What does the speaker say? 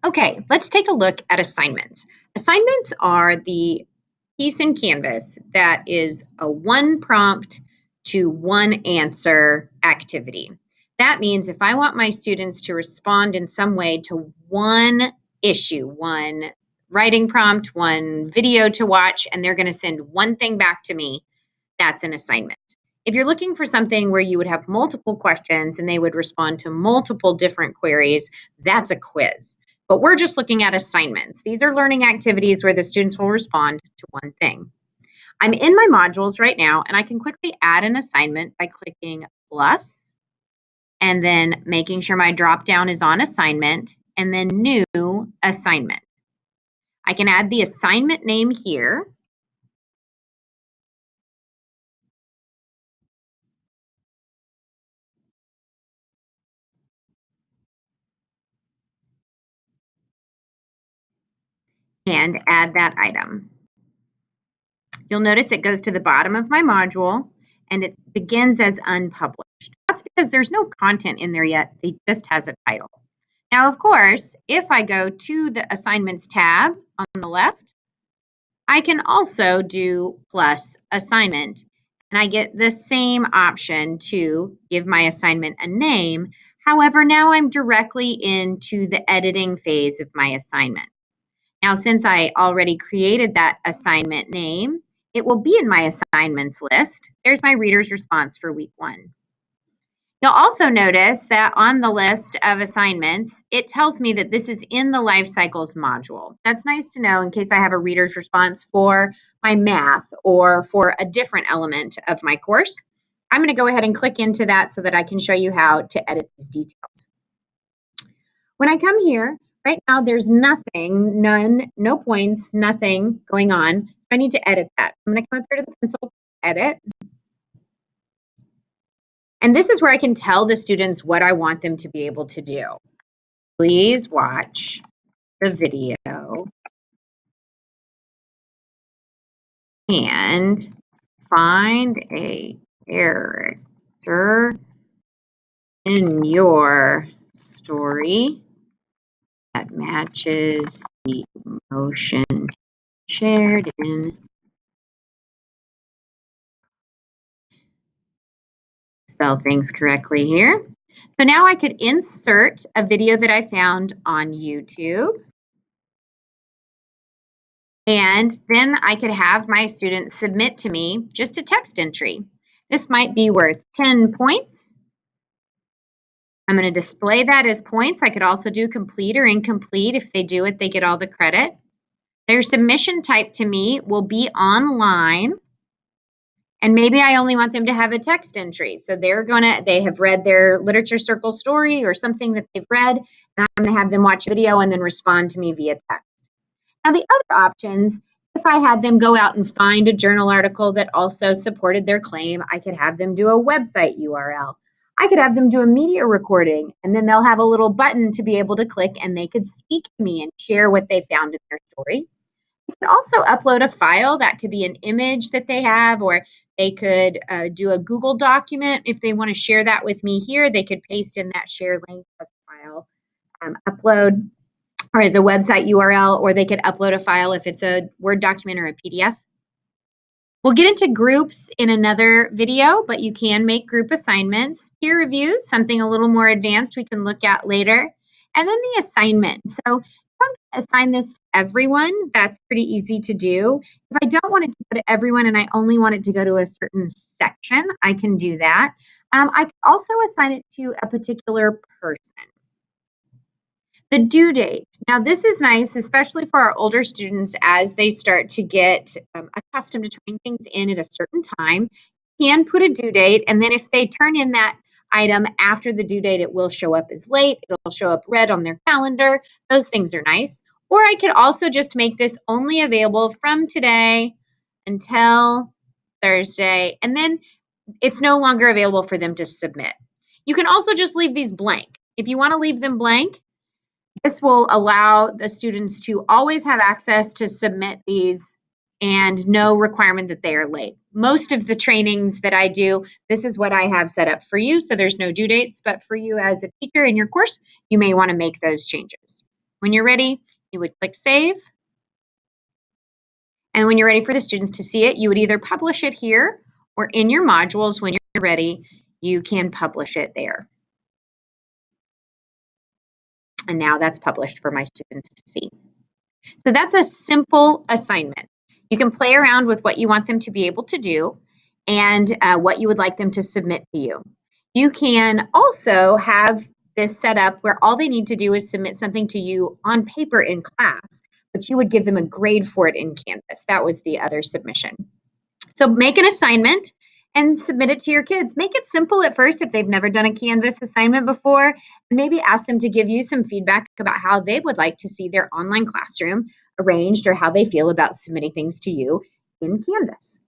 Okay, let's take a look at assignments. Assignments are the piece in Canvas that is a one prompt to one answer activity. That means if I want my students to respond in some way to one issue, one writing prompt, one video to watch, and they're going to send one thing back to me, that's an assignment. If you're looking for something where you would have multiple questions and they would respond to multiple different queries, that's a quiz. But we're just looking at assignments. These are learning activities where the students will respond to one thing. I'm in my modules right now, and I can quickly add an assignment by clicking plus, and then making sure my drop down is on assignment, and then new assignment. I can add the assignment name here. And add that item. You'll notice it goes to the bottom of my module and it begins as unpublished. That's because there's no content in there yet. It just has a title. Now, of course, if I go to the assignments tab on the left, I can also do plus assignment, and I get the same option to give my assignment a name. However, now I'm directly into the editing phase of my assignment. Now, since I already created that assignment name, it will be in my assignments list. There's my reader's response for week 1. You'll also notice that on the list of assignments, it tells me that this is in the Life Cycles module. That's nice to know in case I have a reader's response for my math or for a different element of my course. I'm going to go ahead and click into that so that I can show you how to edit these details. When I come here, right now there's nothing, no points, nothing going on. So I need to edit that. I'm going to come up here to the pencil, edit. And this is where I can tell the students what I want them to be able to do. Please watch the video and find a character in your story that matches the emotion shared in. Spell things correctly here. So now I could insert a video that I found on YouTube. And then I could have my students submit to me just a text entry. This might be worth 10 points. I'm going to display that as points. I could also do complete or incomplete. If they do it, they get all the credit. Their submission type to me will be online. And maybe I only want them to have a text entry. So they have read their literature circle story or something that they've read, and I'm going to have them watch a video and then respond to me via text. Now, the other options, if I had them go out and find a journal article that also supported their claim, I could have them do a website URL. I could have them do a media recording, and then they'll have a little button to be able to click, and they could speak to me and share what they found in their story. You can also upload a file. That could be an image that they have, or they could do a Google document. If they want to share that with me here, they could paste in that share link as a file, upload, or as a website URL, or they could upload a file if it's a Word document or a PDF. We'll get into groups in another video, but you can make group assignments. Peer reviews, something a little more advanced we can look at later. And then the assignment. So if I'm going to assign this to everyone, that's pretty easy to do. If I don't want it to go to everyone and I only want it to go to a certain section, I can do that. I can also assign it to a particular person. The due date. Now, this is nice, especially for our older students as they start to get accustomed to turning things in at a certain time. You can put a due date, and then if they turn in that item after the due date, it will show up as late. It'll show up red on their calendar. Those things are nice. Or I could also just make this only available from today until Thursday, and then it's no longer available for them to submit. You can also just leave these blank. If you want to leave them blank, this will allow the students to always have access to submit these and no requirement that they are late. Most of the trainings that I do, this is what I have set up for you, so there's no due dates, but for you as a teacher in your course, you may want to make those changes. When you're ready, you would click Save. And when you're ready for the students to see it, you would either publish it here or in your modules. When you're ready, you can publish it there. And now that's published for my students to see. So that's a simple assignment. You can play around with what you want them to be able to do and what you would like them to submit to you. You can also have this set up where all they need to do is submit something to you on paper in class, but you would give them a grade for it in Canvas. That was the other submission. So make an assignment and submit it to your kids. Make it simple at first if they've never done a Canvas assignment before, and maybe ask them to give you some feedback about how they would like to see their online classroom arranged or how they feel about submitting things to you in Canvas.